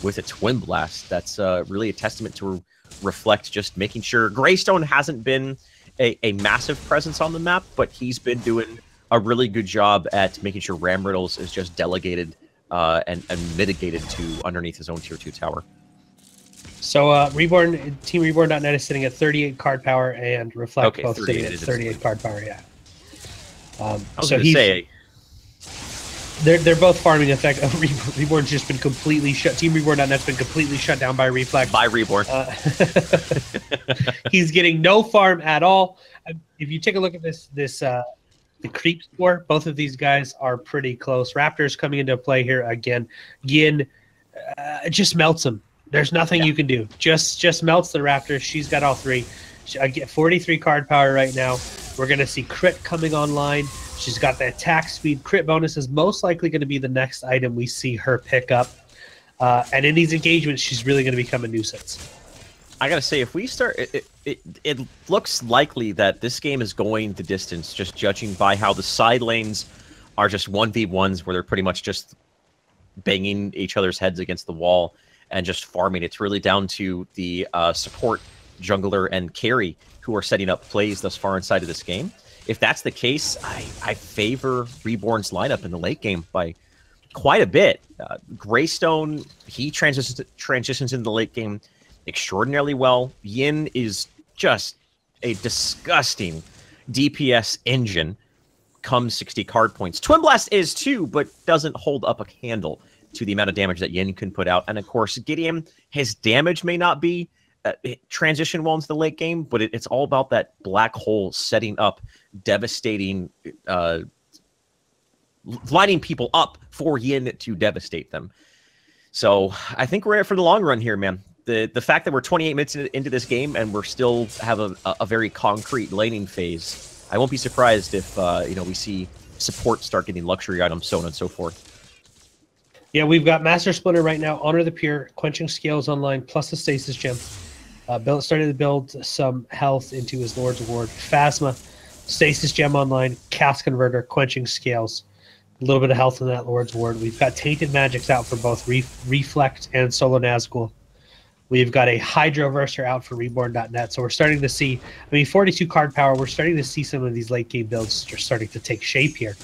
with a Twin Blast. That's really a testament to Reflect just making sure Greystone hasn't been a massive presence on the map, but he's been doing a really good job at making sure Ram Riddles is just delegated and mitigated to underneath his own tier 2 tower. So Reborn, Team Reborn.net is sitting at 38 card power, and Reflect both sitting at 38 card power. Yeah. I was going to say, they're both farming effect. Reborn's just been completely shut. Team Reborn.net's been completely shut down by Reflect. By Reborn. He's getting no farm at all. If you take a look at the creep score, both of these guys are pretty close. Raptors coming into play here again. Yin just melts him. There's nothing you can do. Just melts the Raptors. She's got all three. I get 43 card power right now. We're going to see crit coming online. She's got the attack speed. Crit bonus is most likely going to be the next item we see her pick up. And in these engagements, she's really going to become a nuisance. I got to say, if we start... It looks likely that this game is going the distance, just judging by how the side lanes are just 1v1s, where they're pretty much just banging each other's heads against the wall and just farming. It's really down to the support, jungler, and carry who are setting up plays thus far inside of this game. If that's the case, I favor Reborn's lineup in the late game by quite a bit. Greystone, he transitions into the late game extraordinarily well. Yin is just a disgusting DPS engine. Comes 60 card points. Twin Blast is too, but doesn't hold up a candle to the amount of damage that Yin can put out. And of course, Gideon, his damage may not be transition well into the late game, but it's all about that black hole setting up devastating, lining people up for Yin to devastate them. So I think we're in it for the long run here, man. The fact that we're 28 minutes into this game and we're still have a very concrete laning phase, I won't be surprised if we see support start getting luxury items, so on and so forth. Yeah, we've got Master Splinter right now, Honor the Pure, Quenching Scales online, plus the Stasis Gem. Starting to build some health into his Lord's Ward. Phasma, Stasis Gem online, Cast Converter, Quenching Scales. A little bit of health in that Lord's Ward. We've got Tainted Magics out for both Reflect and Solo Nazgul. We've got a Hydroverser out for Reborn.net. So we're starting to see, 42 card power. We're starting to see some of these late game builds just starting to take shape here.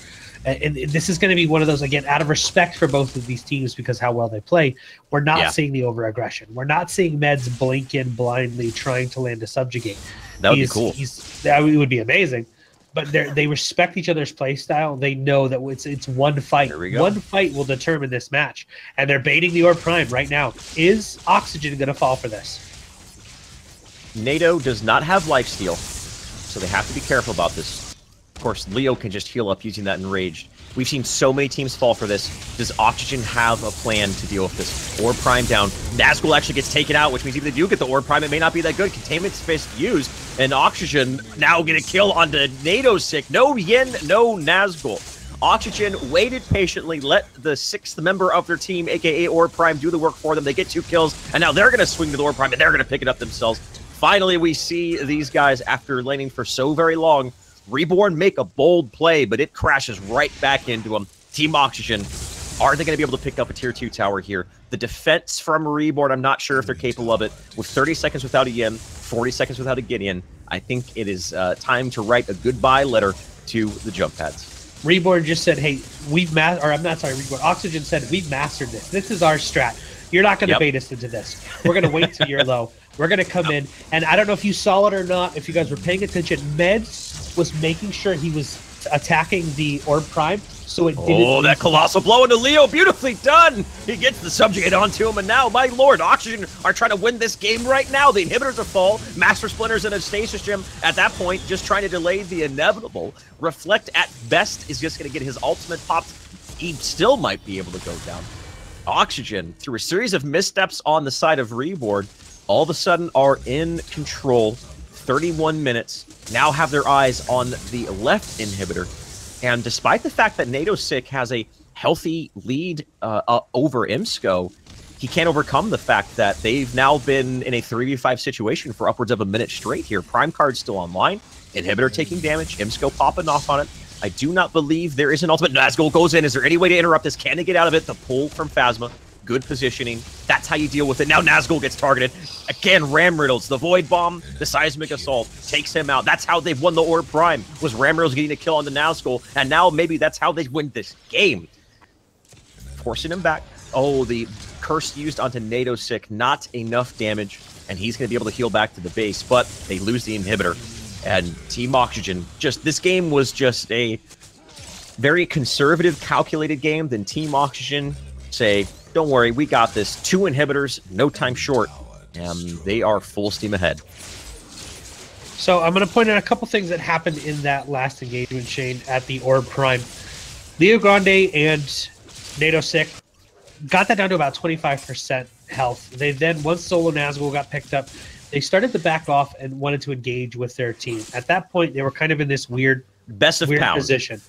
And this is going to be one of those, again, out of respect for both of these teams because how well they play, we're not seeing the over-aggression. We're not seeing Meds blink in blindly trying to land a subjugate. That would be cool. That would be amazing. But they respect each other's play style. They know that it's one fight. There we go. One fight will determine this match. And they're baiting the Orb Prime right now. Is Oxygen going to fall for this? NATO does not have lifesteal, so they have to be careful about this. Of course, Leo can just heal up using that Enraged. We've seen so many teams fall for this. Does Oxygen have a plan to deal with this? Orb Prime down. Nazgul actually gets taken out, which means if they do get the Orb Prime, it may not be that good. Containment space used, and Oxygen now get a kill onto Nadosic. No Yin, no Nazgul. Oxygen waited patiently, let the 6th member of their team, aka Orb Prime, do the work for them. They get 2 kills, and now they're going to swing to the Orb Prime, and they're going to pick it up themselves. Finally, we see these guys, after laning for so very long, Reborn make a bold play, but it crashes right back into them. Team Oxygen, are they going to be able to pick up a tier 2 tower here? The defense from Reborn, I'm not sure if they're capable of it. With 30 seconds without a Yin, 40 seconds without a Gideon, I think it is time to write a goodbye letter to the jump pads. Reborn just said, hey, Reborn. Oxygen said, we've mastered this. This is our strat. You're not going to bait us into this. We're going to wait till you're low. We're going to come in. And I don't know if you saw it or not, if you guys were paying attention, Meds was making sure he was attacking the Orb Prime, so it didn't... Oh, that colossal blow into Leo. Beautifully done. He gets the subjugate onto him, and now, my lord, Oxygen are trying to win this game right now. The inhibitors are full. Master Splinter's in a stasis gem. At that point, just trying to delay the inevitable. Reflect, at best, is just going to get his ultimate popped. He still might be able to go down. Oxygen, through a series of missteps on the side of Reborn, all of a sudden are in control. 31 minutes, now have their eyes on the left inhibitor. And despite the fact that Nadosic has a healthy lead over Imsco, he can't overcome the fact that they've now been in a 3v5 situation for upwards of a minute straight here. Prime card's still online, inhibitor taking damage, Imsco popping off on it. I do not believe there is an ultimate. Nazgul goes in. Is there any way to interrupt this? Can they get out of it? The pull from Phasma. Good positioning. That's how you deal with it. Now Nazgul gets targeted. Again, Ram Riddles. The Void Bomb, the Seismic Assault takes him out. That's how they've won the Orb Prime, was Ram Riddles getting a kill on the Nazgul. And now maybe that's how they win this game. Forcing him back. Oh, the curse used onto Nadosic. Not enough damage. And he's going to be able to heal back to the base. But they lose the inhibitor. And Team Oxygen, this game was just a very conservative, calculated game. Then Team Oxygen say, don't worry, we got this. 2 inhibitors, no time short, and they are full steam ahead. So I'm going to point out a couple things that happened in that last engagement, Shane, at the Orb Prime. Leo Grande and Nadosic got that down to about 25% health. They then, once Solo Nazgul got picked up, they started to back off and wanted to engage with their team. At that point, they were kind of in this weird position.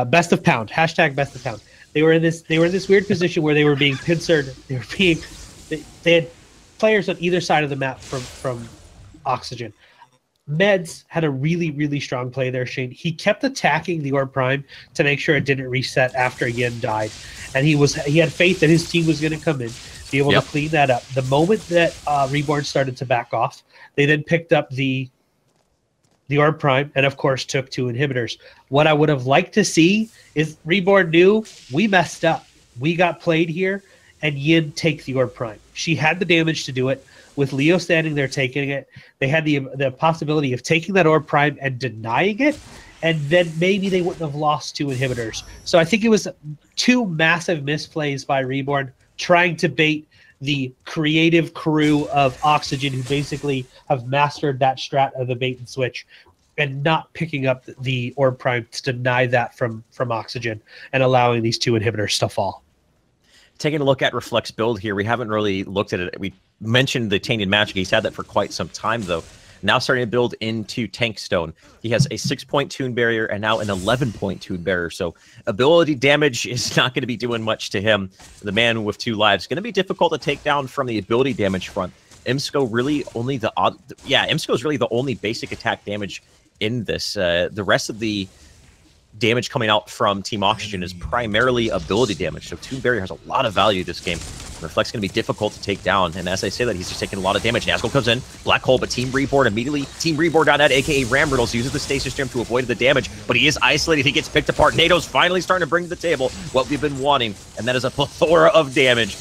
Best of pound. Hashtag best of pound. They were in this weird position where they were being pincered. They had players on either side of the map from Oxygen. Meds had a really, really strong play there, Shane. He kept attacking the Orb Prime to make sure it didn't reset after Yin died. And he had faith that his team was going to come in, be able to clean that up. The moment that Reborn started to back off, they then picked up the Orb Prime and, of course, took 2 inhibitors. What I would have liked to see is Reborn knew we messed up. We got played here, and Yin take the Orb Prime. She had the damage to do it. With Leo standing there taking it, they had the possibility of taking that Orb Prime and denying it, and then maybe they wouldn't have lost 2 inhibitors. So I think it was 2 massive misplays by Reborn, trying to bait the creative crew of Oxygen, who basically have mastered that strat of the bait and switch, and not picking up the Orb Prime to deny that from Oxygen and allowing these 2 inhibitors to fall. Taking a look at Reflect's build here, we haven't really looked at it. We mentioned the Tainted Magic. He's had that for quite some time, though. Now starting to build into Tank Stone. He has a 6-point Tune Barrier and now an 11-point Tune Barrier. So ability damage is not going to be doing much to him. The man with 2 lives. Going to be difficult to take down from the ability damage front. Imsco really only Imsco is really the only basic attack damage in this. The rest of the damage coming out from Team Oxygen is primarily ability damage. So Tune Barrier has a lot of value this game. Reflect's going to be difficult to take down. And as I say that, he's just taking a lot of damage. Nazgul comes in, Black Hole, but Team Reborn immediately. Team Reborn.net, aka Ram Riddles, uses the Stasis Gem to avoid the damage, but he is isolated. He gets picked apart. NATO's finally starting to bring to the table what we've been wanting, and that is a plethora of damage.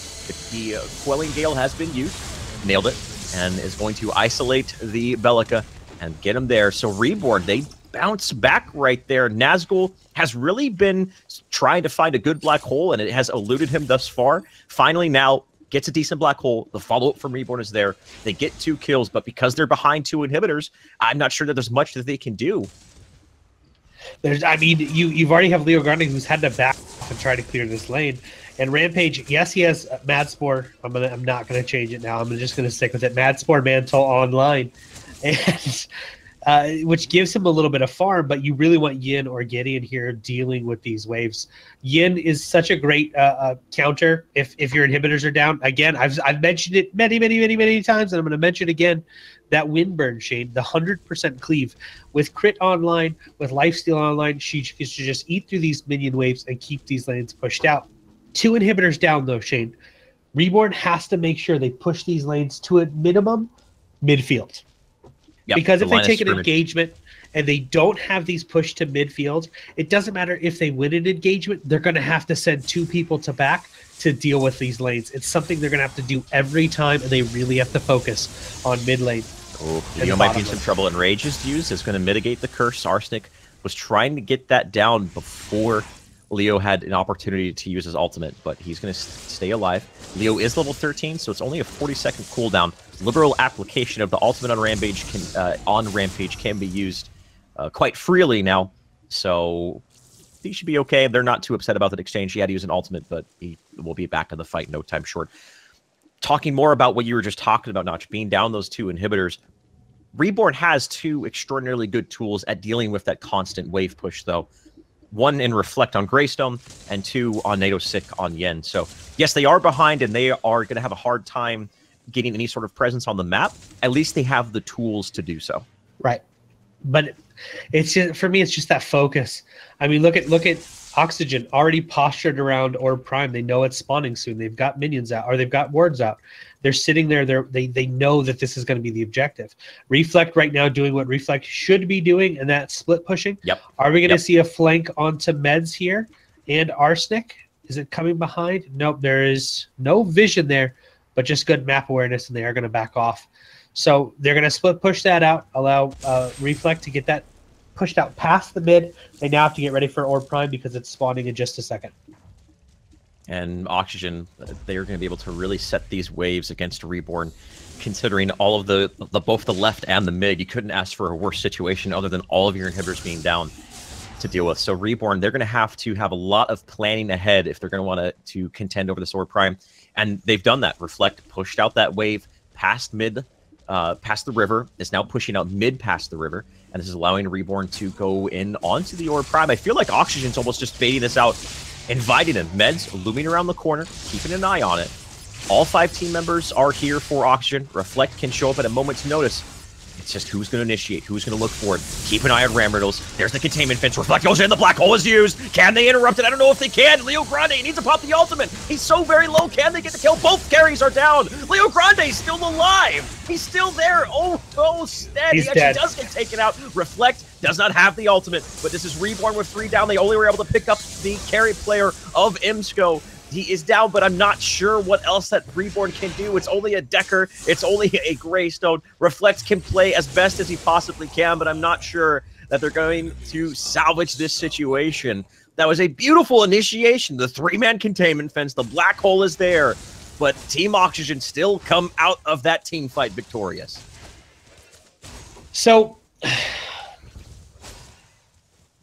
The Quelling Gale has been used. Nailed it. And is going to isolate the Bellica and get him there. So Reborn, they bounce back right there. Nazgul has really been trying to find a good black hole, and it has eluded him thus far. Finally now gets a decent black hole. The follow-up from Reborn is there. They get 2 kills, but because they're behind 2 inhibitors, I'm not sure that there's much that they can do. I mean, you've already have Leo Grande who's had to back off and try to clear this lane. And Rampage, yes, he has Mad Spore. I'm not gonna change it now. I'm just gonna stick with it. Mad Spore Mantle online, and which gives him a little bit of farm. But you really want Yin or Gideon here dealing with these waves. Yin is such a great counter if your inhibitors are down. Again, I've mentioned it many times, and I'm gonna mention it again. That Windburn, Shane, the 100% cleave with crit online, with lifesteal online, she should just eat through these minion waves and keep these lanes pushed out. 2 inhibitors down though, Shane. Reborn has to make sure they push these lanes to a minimum midfield. Yep, because if they take an engagement and they don't have these pushed to midfield, it doesn't matter if they win an engagement, they're going to have to send 2 people to back to deal with these lanes. It's something they're going to have to do every time, and they really have to focus on mid lane. Oh, you might be in some trouble, and Rage is used. It's going to mitigate the curse. Arsenic was trying to get that down before Leo had an opportunity to use his ultimate, but he's going to stay alive. Leo is level 13, so it's only a 40-second cooldown. Liberal application of the ultimate on Rampage can be used quite freely now, so he should be okay. They're not too upset about that exchange. He had to use an ultimate, but he will be back in the fight no time short. Talking more about what you were just talking about, Notch, being down those 2 inhibitors, Reborn has 2 extraordinarily good tools at dealing with that constant wave push, though. 1 in Reflect on Greystone, and 2 on NATO Sick on Yen. So, yes, they are behind, and they are going to have a hard time getting any sort of presence on the map. At least they have the tools to do so. Right. But it's just, for me, it's just that focus. I mean, look at Oxygen already postured around Orb Prime. They know it's spawning soon. They've got minions out, or they've got wards out. They're sitting there. They know that this is going to be the objective. Reflect right now doing what Reflect should be doing, and that's split pushing. Yep. Are we going to see a flank onto Meds here and Arsenic? Is it coming behind? Nope. There is no vision there, but just good map awareness, and they are going to back off. So they're going to split push that out, allow Reflect to get that pushed out past the mid. They now have to get ready for Orb Prime because it's spawning in just a second. And Oxygen, they're going to be able to really set these waves against Reborn, considering all of the both the left and the mid. You couldn't ask for a worse situation other than all of your inhibitors being down to deal with. So Reborn, they're going to have a lot of planning ahead if they're going to want to contend over this Orb Prime. And they've done that. Reflect pushed out that wave past mid, past the river. Is now pushing out mid past the river. And this is allowing Reborn to go in onto the Orb Prime. I feel like Oxygen's almost just baiting this out, inviting him. Meds looming around the corner, keeping an eye on it. All 5 team members are here for Oxygen. Reflect can show up at a moment's notice. It's just who's going to initiate, who's going to look for it. Keep an eye on Ram Riddles. There's the containment fence. Reflect goes in. The black hole is used. Can they interrupt it? I don't know if they can. Leo Grande needs to pop the ultimate. He's so very low. Can they get the kill? Both carries are down. Leo Grande's still alive. He's still there. Oh, steady. He actually does get taken out. Reflect does not have the ultimate, but this is Reborn with 3 down. They only were able to pick up the carry player of Imsco. He is down, but I'm not sure what else that Reborn can do. It's only a Decker. It's only a Greystone. Reflect can play as best as he possibly can, but I'm not sure that they're going to salvage this situation. That was a beautiful initiation. The 3-man containment fence. The black hole is there, but Team Oxygen still come out of that team fight victorious. So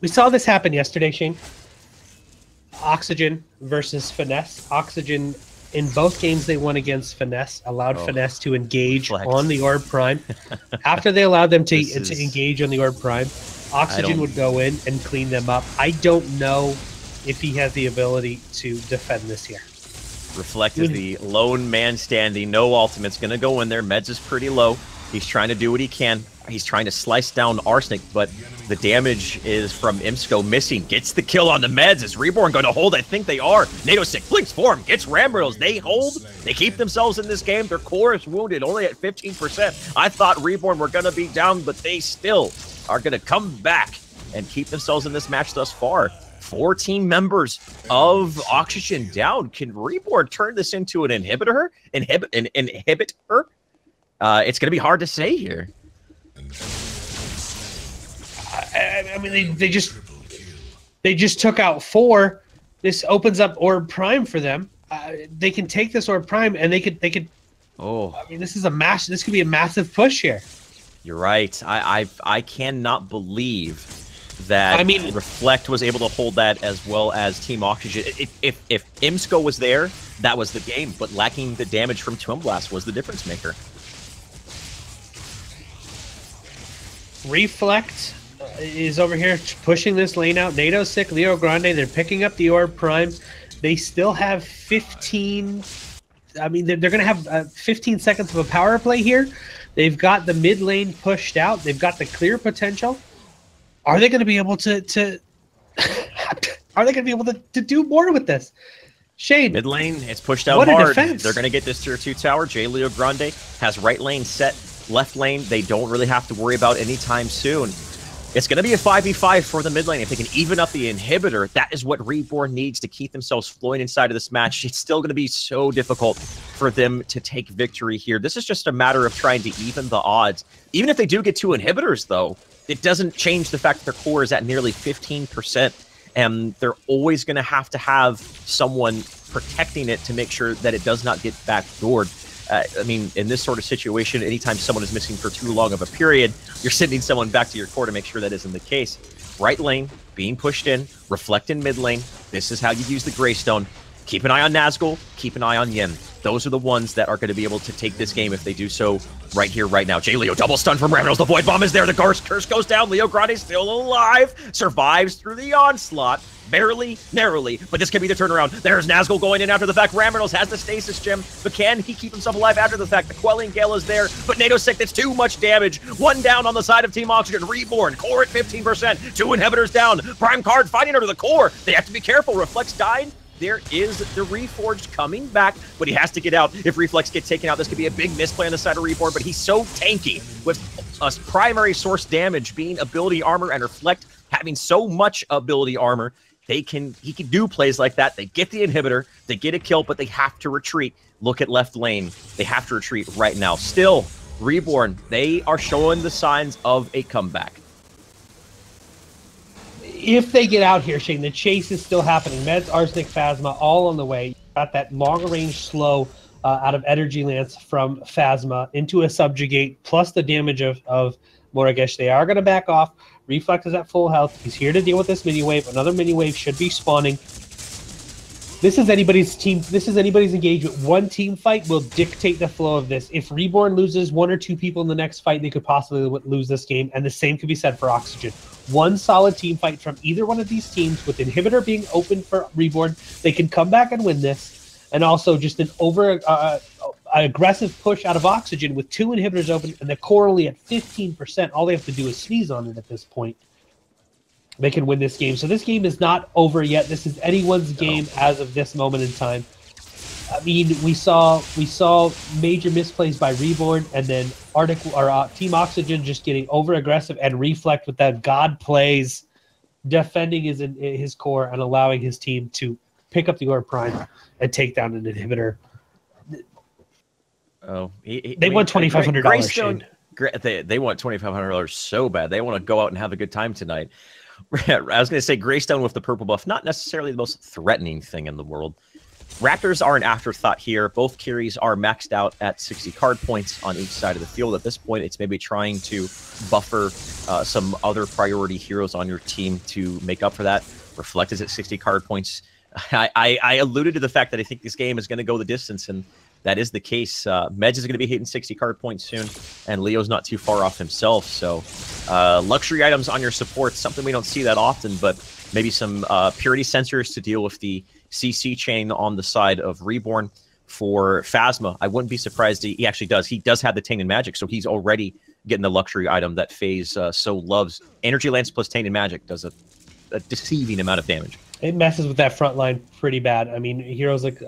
we saw this happen yesterday, Shane. Oxygen versus Finesse. Oxygen, in both games they won against Finesse, allowed Finesse to engage on the Orb Prime. After they allowed them to engage on the Orb Prime, Oxygen would go in and clean them up. I don't know if he has the ability to defend this here. Reflect is the lone man standing. No ultimate's going to go in there. Meds is pretty low. He's trying to do what he can. He's trying to slice down Arsenic, but the damage is from Imsco missing. Gets the kill on the Meds. Is Reborn going to hold? I think they are. NATO Sick blinks form. Gets Ramriddles. They hold. They keep themselves in this game. Their core is wounded, only at 15%. I thought Reborn were going to be down, but they still are going to come back and keep themselves in this match thus far. 14 members of Oxygen down. Can Reborn turn this into an inhibitor? Inhibitor? It's going to be hard to say here. I mean, they just took out 4. This opens up Orb Prime for them. They can take this Orb Prime and they could. Oh, I mean, this could be a massive push here. You're right. I cannot believe that I mean, Reflect was able to hold that as well as Team Oxygen. If Imsco was there, that was the game, but lacking the damage from Twin Blast was the difference maker. Reflect is over here pushing this lane out. NATO's sick, Leo Grande, they're picking up the Orb Prime. They still have 15... I mean, they're going to have 15 seconds of a power play here. They've got the mid lane pushed out. They've got the clear potential. Are they going to be able to are they going to be able to do more with this? Shane. Mid lane, it's pushed out hard. They're going to get this tier 2 tower. J. Leo Grande has right lane set. Left lane, they don't really have to worry about anytime soon. It's going to be a 5v5 for the mid lane. If they can even up the inhibitor, that is what Reborn needs to keep themselves flowing inside of this match. It's still going to be so difficult for them to take victory here. This is just a matter of trying to even the odds. Even if they do get 2 inhibitors, though, it doesn't change the fact that their core is at nearly 15%, and they're always going to have someone protecting it to make sure that it does not get backdoored. I mean, in this sort of situation, anytime someone is missing for too long of a period, you're sending someone back to your core to make sure that isn't the case. Right lane, being pushed in, Reflect in mid lane. This is how you use the Greystone. Keep an eye on Nazgul, keep an eye on Yin. Those are the ones that are going to be able to take this game if they do so right here, right now. J. Leo double stun from Ramnos. The Void Bomb is there. The curse goes down. Leo Grande still alive. Survives through the onslaught. Barely, narrowly, but this could be the turnaround. There's Nazgul going in after the fact. Ramnos has the stasis gem, but can he keep himself alive after the fact? The Quelling Gale is there, but NATO's sick. That's too much damage. One down on the side of Team Oxygen. Reborn, core at 15%. 2 inhibitors down. Prime card fighting under the core. They have to be careful. Reflex died. There is the Reforged coming back, but he has to get out. If Reflex gets taken out, this could be a big misplay on the side of Reborn, but he's so tanky with a primary source damage being ability armor and Reflect having so much ability armor. He can do plays like that. They get the inhibitor, they get a kill, but they have to retreat. Look at left lane. They have to retreat right now. Still, Reborn, they are showing the signs of a comeback. If they get out here, Shane, the chase is still happening. Meds, Arsenic, Phasma, all on the way. Got that long-range slow out of Energy Lance from Phasma into a Subjugate, plus the damage of Moragesh. They are going to back off. Reflex is at full health. He's here to deal with this mini wave. Another mini wave should be spawning. This is anybody's team. This is anybody's engagement. One team fight will dictate the flow of this. If Reborn loses 1 or 2 people in the next fight, they could possibly lose this game. And the same could be said for Oxygen. One solid team fight from either one of these teams with Inhibitor being open for Reborn, they can come back and win this. And also just an aggressive push out of Oxygen with 2 inhibitors open and the core only at 15%. All they have to do is sneeze on it at this point. They can win this game. So this game is not over yet. This is anyone's game as of this moment in time. I mean, we saw major misplays by Reborn, and then Team Oxygen just getting over aggressive and Reflect with that God plays, defending his core and allowing his team to pick up the Orb Prime and take down an inhibitor. Oh, they won $2,500. They want $2,500 so bad. They want to go out and have a good time tonight. I was going to say Greystone with the purple buff, not necessarily the most threatening thing in the world. Raptors are an afterthought here. Both carries are maxed out at 60 card points on each side of the field. At this point, it's maybe trying to buffer some other priority heroes on your team to make up for that. Reflect is at 60 card points. I alluded to the fact that I think this game is going to go the distance, and that is the case. Meds is going to be hitting 60 card points soon, and Leo's not too far off himself. So luxury items on your support, something we don't see that often, but maybe some purity sensors to deal with the CC chain on the side of Reborn. For Phasma, I wouldn't be surprised he actually does. He does have the Tainted Magic, so he's already getting the luxury item that FaZe so loves. Energy Lance plus Tainted Magic does a deceiving amount of damage. It messes with that front line pretty bad. I mean, heroes like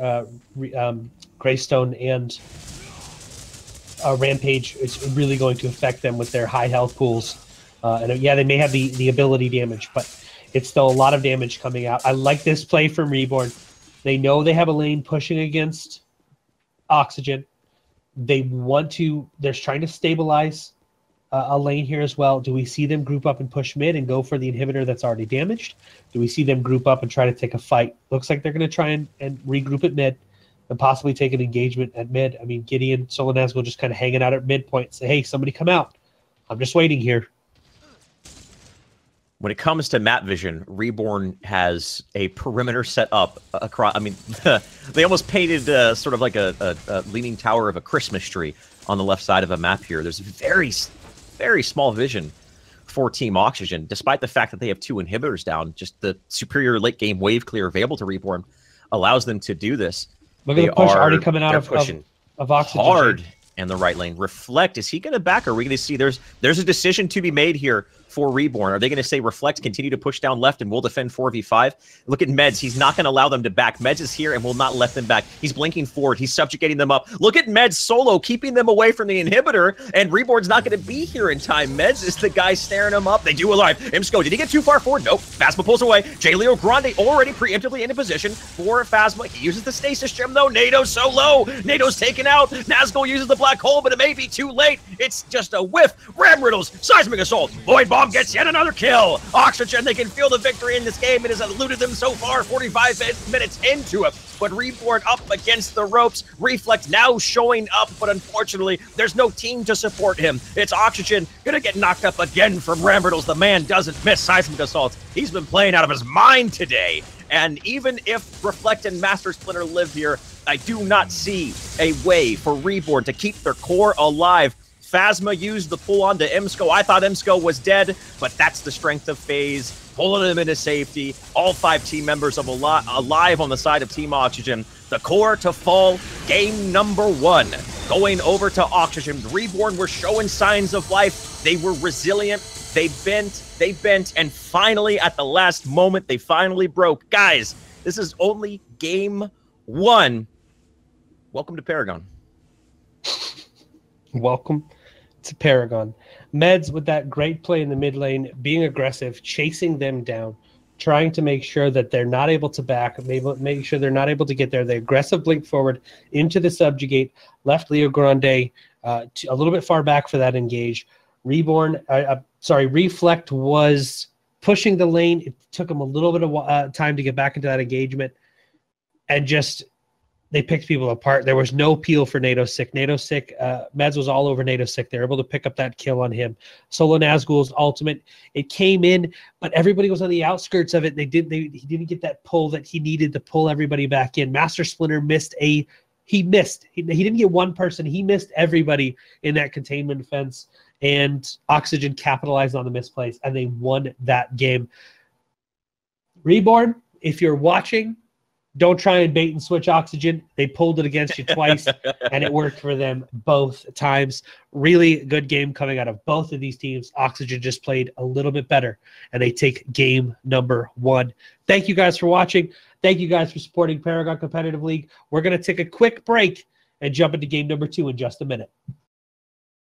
Greystone and Rampage is really going to affect them with their high health pools. And yeah, they may have the ability damage, but it's still a lot of damage coming out. I like this play from Reborn. They know they have a lane pushing against Oxygen. They're trying to stabilize a lane here as well. Do we see them group up and push mid and go for the inhibitor that's already damaged? Do we see them group up and try to take a fight? Looks like they're going to try and regroup at mid and possibly take an engagement at mid. I mean, Gideon, Solanazgo just kind of hanging out at midpoint. Say, hey, somebody come out. I'm just waiting here. When it comes to map vision, Reborn has a perimeter set up across. I mean, they almost painted sort of like a leaning tower of a Christmas tree on the left side of a map here. There's very, very small vision for Team Oxygen, despite the fact that they have 2 inhibitors down. Just the superior late game wave clear available to Reborn allows them to do this. Look at the push already coming out of Oxygen. Hard in the right lane. Reflect, is he going to back? Or are we going to see there's a decision to be made here for Reborn? Are they going to say Reflect, continue to push down left, and we'll defend 4v5? Look at Meds. He's not going to allow them to back. Meds is here and will not let them back. He's blinking forward. He's subjugating them up. Look at Meds solo, keeping them away from the inhibitor, and Reborn's not going to be here in time. Meds is the guy staring him up. They do alive. Imsco, did he get too far forward? Nope. Phasma pulls away. J. Leo Grande already preemptively into position for Phasma. He uses the stasis gem, though. NATO's so low. NATO's taken out. Nazgul uses the black hole, but it may be too late. It's just a whiff. Ram Riddles, Seismic Assault. Void Bomb gets yet another kill. Oxygen, they can feel the victory in this game. It has eluded them so far, 45 minutes into it. But Reborn up against the ropes. Reflect now showing up, but unfortunately, there's no team to support him. It's Oxygen gonna get knocked up again from Ram Riddles. The man doesn't miss Seismic Assault. He's been playing out of his mind today. And even if Reflect and Master Splinter live here, I do not see a way for Reborn to keep their core alive. Phasma used the pull on to Imsco. I thought Imsco was dead, but that's the strength of FaZe, pulling him into safety. All 5 team members of alive on the side of Team Oxygen. The core to fall, game number 1. Going over to Oxygen. Reborn were showing signs of life. They were resilient. They bent, and finally, at the last moment, they finally broke. Guys, this is only game 1. Welcome to Paragon. Welcome to Paragon. Meds with that great play in the mid lane, being aggressive, chasing them down, trying to make sure that they're not able to back, make sure they're not able to get there. The aggressive blink forward into the subjugate, left Leo Grande a little bit far back for that engage. Reflect was pushing the lane. It took him a little bit of time to get back into that engagement, and just they picked people apart. There was no peel for NATO Sick. Meds was all over NATO Sick. They were able to pick up that kill on him. Solo Nazgul's ultimate, it came in, but everybody was on the outskirts of it. He didn't get that pull that he needed to pull everybody back in. Master Splinter he didn't get one person. He missed everybody in that containment fence, and Oxygen capitalized on the misplays, and they won that game. Reborn, if you're watching, don't try and bait and switch Oxygen. They pulled it against you twice, and it worked for them both times. Really good game coming out of both of these teams. Oxygen just played a little bit better, and they take game number 1. Thank you guys for watching. Thank you guys for supporting Paragon Competitive League. We're going to take a quick break and jump into game number 2 in just a minute.